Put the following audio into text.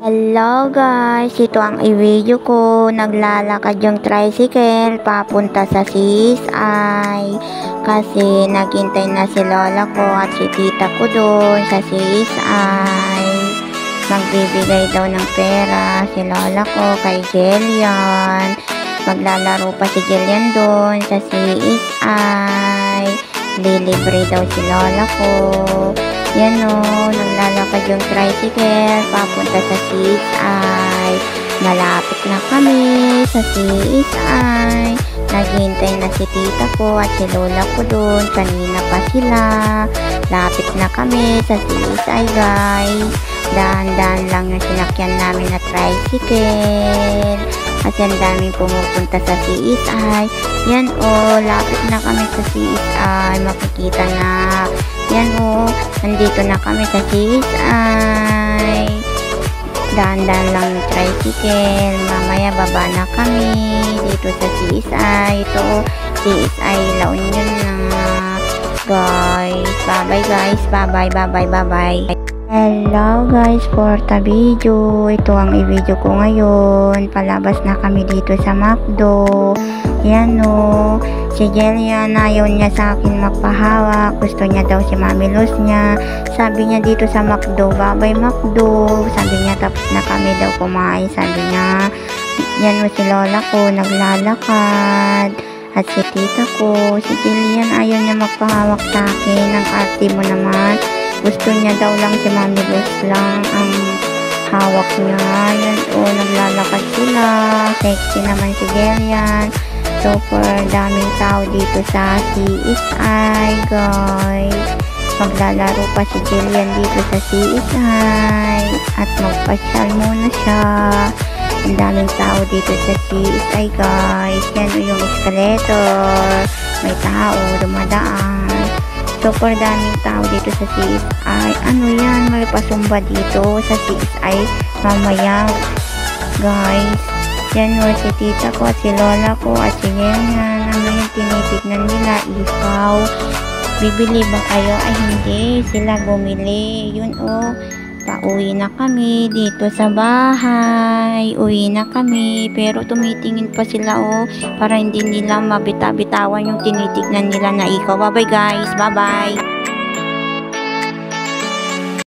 Hello guys, ito ang i-video ko. Naglalakad yung tricycle papunta sa CSI kasi naghintay na si lola ko at si tita ko doon sa CSI. Magbibigay daw ng pera si lola ko kay Jillian. Maglalaro pa si Jillian doon sa CSI. Lilibre daw si lola ko. Yan o, naglalakad yung tricycle papunta sa CSI. Malapit na kami sa CSI. Naghihintay na si tita ko at si lola ko doon. Kanina pa sila. Lapit na kami sa CSI guys. Dahan-dahan lang yung sinakyan namin na tricycle. Kasi ang daming pumupunta sa CSI. Yan o, lapit na kami sa CSI. Makikita na. Yan o, nandito na kami sa CSI. Dahan-dahan lang yung tricycle. Mamaya baba na kami dito sa CSI. Ito, CSI La Union na. Guys, bye-bye guys. Bye-bye, bye-bye, bye-bye. Hello guys, for the video. Ito ang i-video ko ngayon. Palabas na kami dito sa McDo. Yan o. Si Jillian, ayaw niya sa akin magpahawak. Gusto niya daw si Mami Luz niya. Sabi niya dito sa McDo, bye-bye McDo. Sabi niya tapos na kami daw kumain. Sabi niya, yan o si lola ko naglalakad. At si tita ko, si Jillian, ayaw niya magpahawak sa akin. Ang arte mo naman. Gusto niya daw lang si Mami Luz lang ang hawak niya. Yan o, naglalakad sila. Sexy naman si Jillian. Super daming tao dito sa CSI guys. Maglalaro pa si Jillian dito sa CSI. At magpasyal muna siya. Ang daming tao dito sa CSI guys. Yan o yung escalator. May tao dumadaan. Super daming tao dito sa CSI. Ano yan? May pasumba dito sa CSI mamaya guys. Yan o si tita ko at si lola ko at si Jillian. Ano yung tinitignan nila? Ikaw, bibili ba kayo? Ay hindi, sila bumili. Yun o, pauwi na kami dito sa bahay. Uwi na kami, pero tumitingin pa sila o, para hindi nila mabita-bitawan yung tinitignan nila na ikaw. Bye bye guys, bye bye.